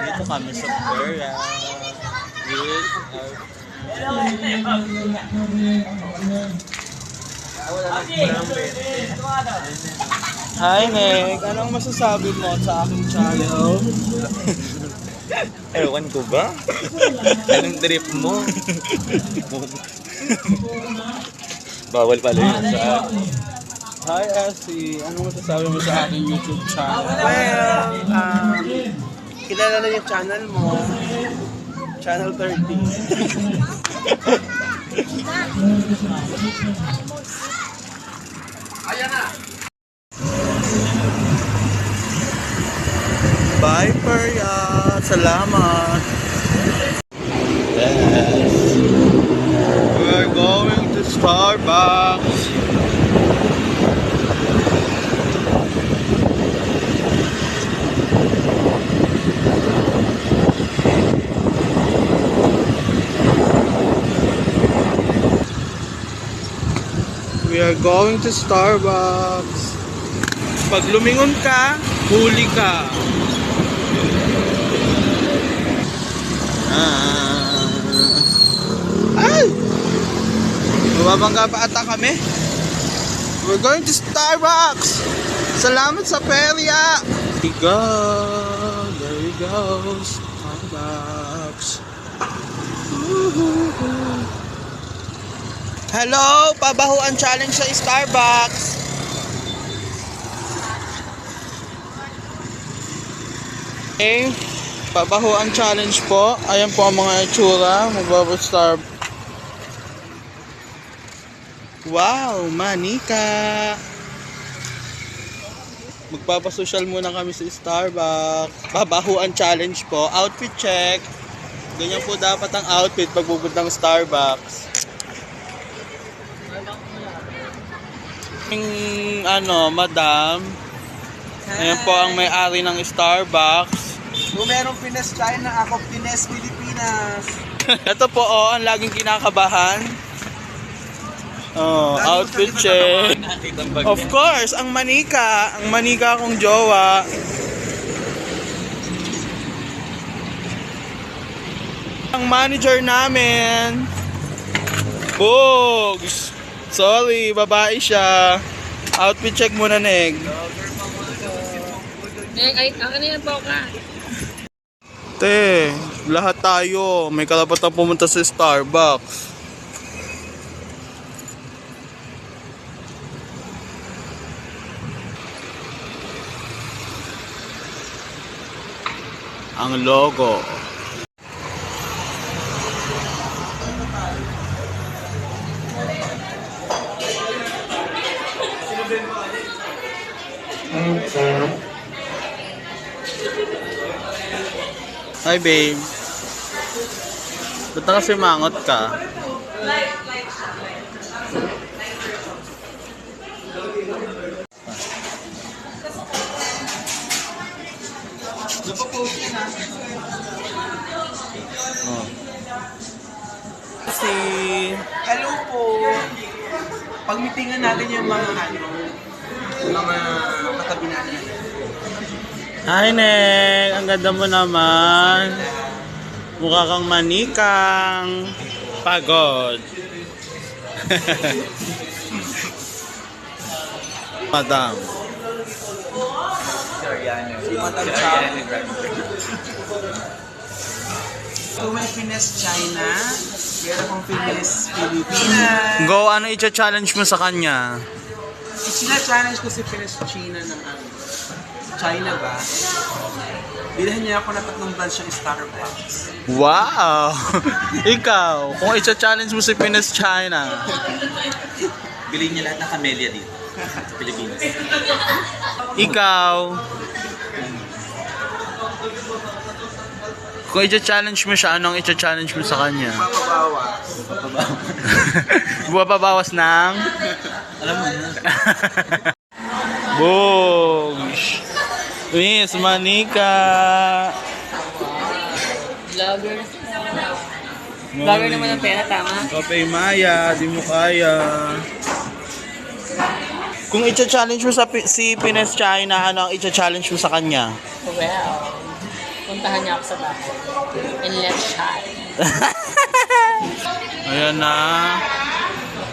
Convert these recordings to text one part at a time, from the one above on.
Dito kami sa Korea with Hi, Nick! Anong masasabi mo sa aking channel? Ewan ko ba? Anong trip mo? Bawal pala yun sa... Hi, Essie! Anong masasabi mo sa aking YouTube channel? Well, kilala na yung channel mo. Channel 30. Ayan na! Bye, Perya! Salamat! Yes! We're going to Starbucks! We are going to Starbucks. Pag lumingon ka, huli ka. Ay! Mababangga pa ata kami. We're going to Starbucks. Salamat sa perya. There you go. There you go. Starbucks. Hello, pabahuan challenge sa Starbucks. Okay, pabahuan challenge po. Ayan po ang mga itsura. Magbabastar. Wow, manika. Magpapasosyal muna kami sa Starbucks. Pabahuan challenge po. Outfit check. Ganyan po dapat ang outfit pag pupuntang Starbucks. Madam. Ayan po ang may-ari ng Starbucks. Kung merong Pines China, ako Pines Pilipinas. Ito po ang laging kinakabahan. Outfit check. Of course, ang manika kong jowa. Ang manager namin. Bugs. Sorry, babae siya. Outfit check muna, Neg. Ay, akin na yan po ka. Te, lahat tayo may karapatang pumunta sa Starbucks. Ang logo. Hi, babe. Ba't na kasi mangot ka? Oh. Hello po. Pagmitingan natin yung mga katabi natin. Hi, Nek! Ang ganda mo naman. Mukha kang manikang. Pagod. Madam. Si Madam Chow. Kung may Pines China, meron kong Pines Pilipinas. Go, ano i-challenge mo sa kanya? Sina-challenge ko si Pines China ng China ba? Bilhin niya ako na 3 branch ng Starbucks. Wow! Ikaw, kung i-challenge mo si Pines China. Bilhin niya lahat ng camellia dito sa Pilipinas. Ikaw, kung i-challenge mo siya, anong i-challenge mo sa kanya? Papabawas. Buwababawas ng? Alam mo na. Bogs! Miss Manika! Vlogger. Vlogger naman ang pera, tama? Kape Maya, di mo kaya. Kung i-challenge mo si Pines China, ano ang i-challenge mo sa kanya? Well, puntahan niya ako sa bahay. And let's chat. Ayan na.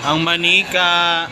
Ang manika.